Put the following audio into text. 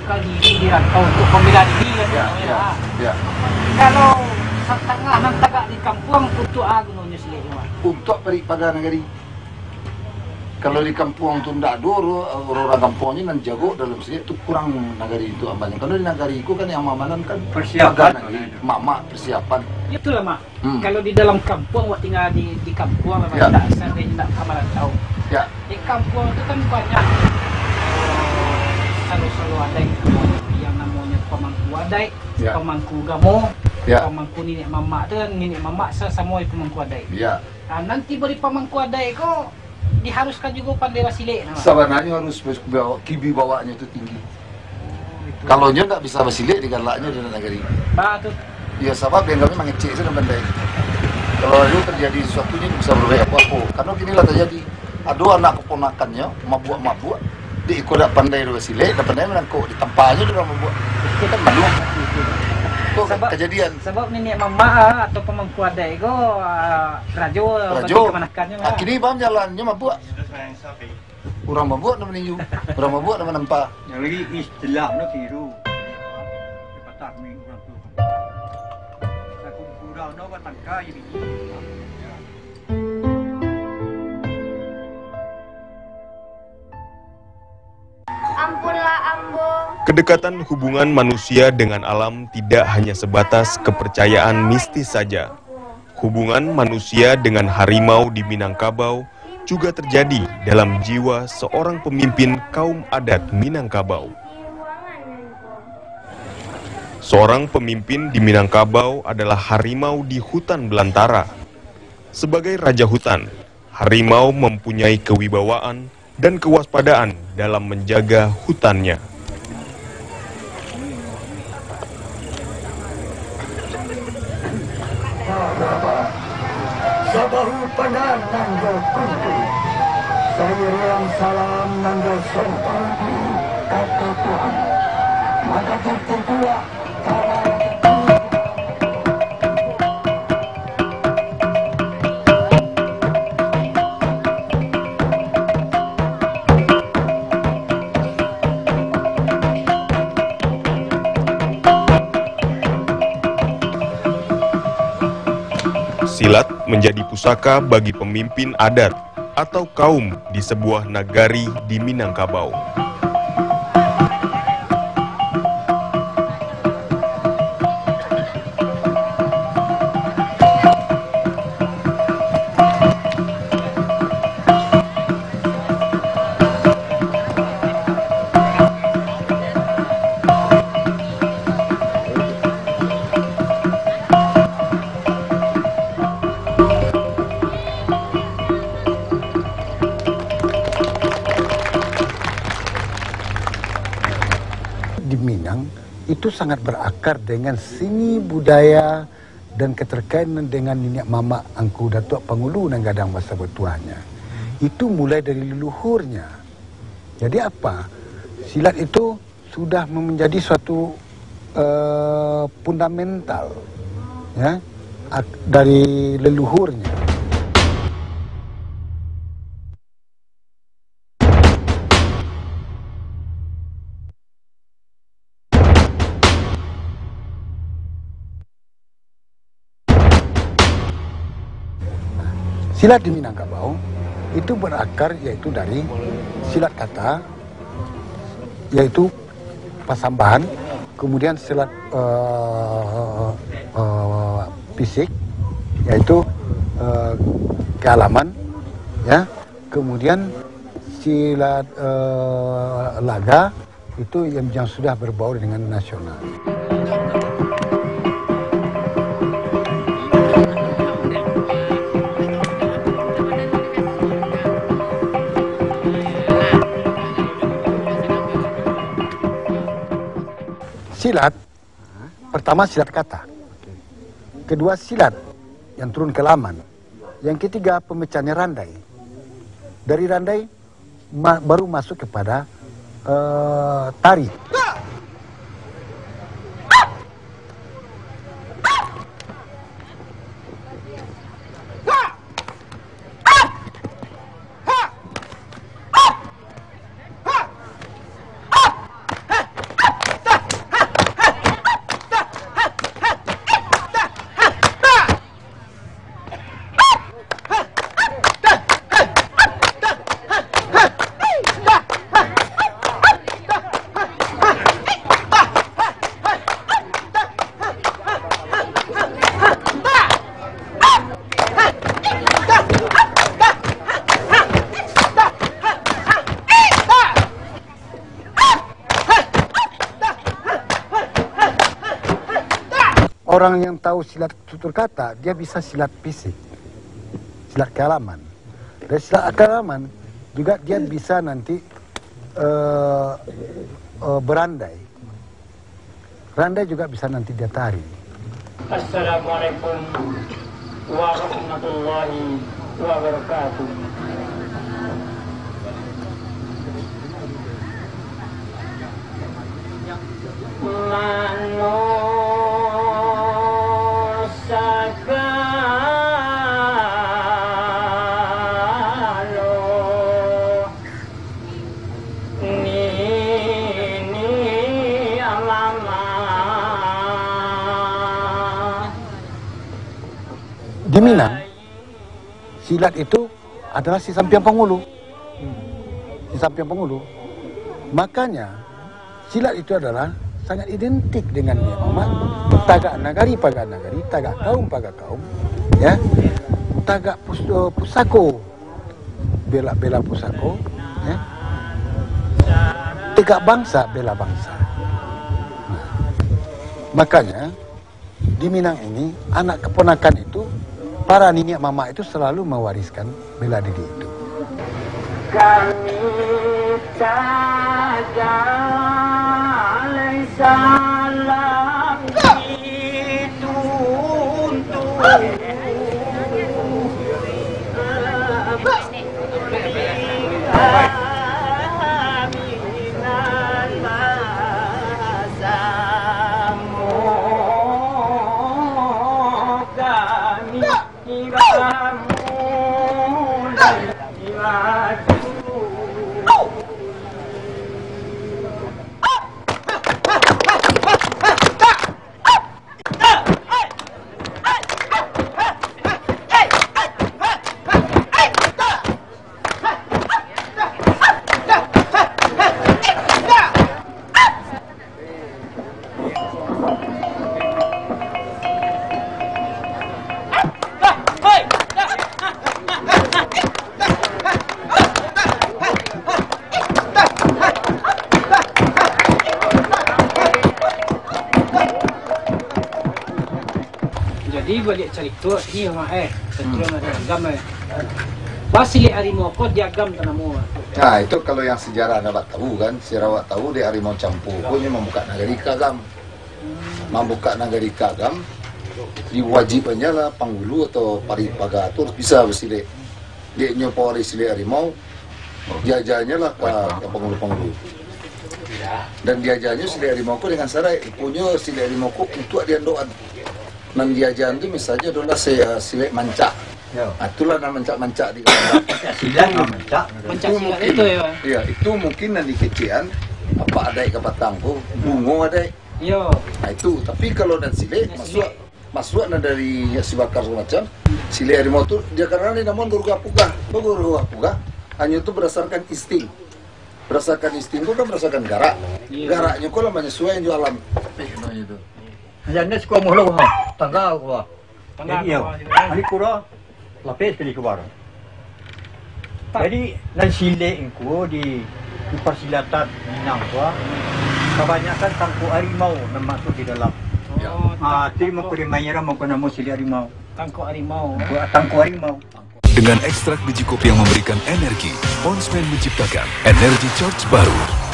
bekal diri dirantau untuk pembela diri kan Ya. Kalau tengah nang tagak di kampung untuk gunanya sila cuma Untuk pada negeri. Kalau di kampung tu ndak ada orang kampungnya nan jago dalam sini tu kurang negeri itu ambalnya. Kalau di negeri itu kan yang mamanan kan Persiapan. Mama persiapan. itulah mak. Kalau di dalam kampung wak tinggal di kampung memang tak sering nak kamaran tahu. Ya. Di kampung itu kan banyak selalu ada yang namanya pemangku adai, pemangku gamo, pemangku nenek mama tu nenek mama semua pemangku adai. Ya. Nanti beri pemangku adai kok diharuskan juga pandai basilek. Sebenarnya harus kibi bawanya itu tinggi. Kalau dia nggak bisa basilek digalaknya di negeri. Betul. Ya sebab yang kami mengecek itu pandai. Kalau itu terjadi sesuatunya bisa berbahaya apa? Karena ginilah terjadi. Ada anak keponakannya mabuk diikut pandai basilek, dan pandai menangkuk di tempatnya dia mabuk. Itu kan malu. Itu kejadian. Sebab nenek mama atau pemangku adai itu rajo kemanakannya. Kini bang jalannya mabuk. Orang mabuk nama ninju, orang mabuk nama nampak. Yang lagi istilahnya kira. Patah mi orang tu. Aku kurang no batangka ini. Ampunlah Ambo. Kedekatan hubungan manusia dengan alam tidak hanya sebatas kepercayaan mistis saja. Hubungan manusia dengan harimau di Minangkabau juga terjadi dalam jiwa seorang pemimpin kaum adat Minangkabau. Seorang pemimpin di Minangkabau adalah harimau di hutan belantara. Sebagai raja hutan, harimau mempunyai kewibawaan dan kewaspadaan dalam menjaga hutannya. Sabahu panan nanggo kuntu, sayurian salam nanggo sopan, kata Tuhan. Maka tertentulah Silat menjadi pusaka bagi pemimpin adat atau kaum di sebuah nagari di Minangkabau. di Minang itu sangat berakar dengan seni budaya dan keterkaitan dengan nenek mama angku datuk pangulu dan gadang masa bertuahnya. Itu mulai dari leluhurnya. Jadi apa? Silat itu sudah menjadi suatu fundamental ya dari leluhurnya. Silat di Minangkabau itu berakar yaitu dari silat kata, yaitu pasambahan, kemudian silat fisik, yaitu kealaman, ya, kemudian silat laga itu yang sudah berbau dengan nasional. Silat, pertama silat kata, kedua silat yang turun ke laman, yang ketiga pemecahannya randai. Dari randai baru masuk kepada tari. orang yang tahu silat tutur kata, dia bisa silat fisik, silat kealaman. Dari silat kealaman juga dia bisa nanti berandai. Randai juga bisa nanti dia tari. Assalamualaikum warahmatullahi wabarakatuh. Di Minang, silat itu adalah si Sampiang Pangulu. Si Sampiang Pangulu. Makanya, silat itu adalah sangat identik dengan Niniak Mamak. Tagak nagari paga nagari, tagak kaum paga kaum. Ya, tagak pusako, bela pusako. Ya. Tegak bangsa, bela bangsa. Nah, makanya, di Minang ini, anak keponakan itu, para Niniak Mamak itu selalu mewariskan bela diri itu. Kami saja salam dituntut Jadi balik cerita ni mak setrum ada agam Basilik harimau kau diagam tanamu. Nah itu kalau yang sejarah anda tahu kan, sejarah awak tahu di harimau campur punya membuka nagari Kagam. Membuka nagari Kagam diwajibannya lah Panggulu atau Paripaga itu bisa bersilik. Dia nyopori silik harimau, diajarnya lah ke Panggulu-Panggulu. Dan diajarnya silik harimau dengan sarai punya silik harimau untuk diandoan. Nan diajar itu misalnya adalah silik mancak. Nah, itulah nama mancak-mancak di Kagam. Silat mancak. Mancak silat itu ya. Iya, itu mungkin nanti kecian apa adai ke batangku, bungo adai. Yo. Nah itu, tapi kalau dan silik masuk dari si bakar semacam silik harimau itu dia karena ini namun guru puga hanya itu berdasarkan insting. Berdasarkan insting itu kan berdasarkan garak. Garaknya kok lah menyesuaikan ju alam. Itu. Jangan sekolah mula ha, tangga ko. Tangga Jadi ko. ani kura lapis kali keluar. Jadi dan silik ko di persilatan Minang ko kebanyakan tangku harimau yang masuk di dalam. Itu mau kurimayera mau kena mau silik harimau. Tangku harimau. Tangku harimau. Dengan ekstrak biji kopi yang memberikan energi, Ponsmen menciptakan energi charge baru.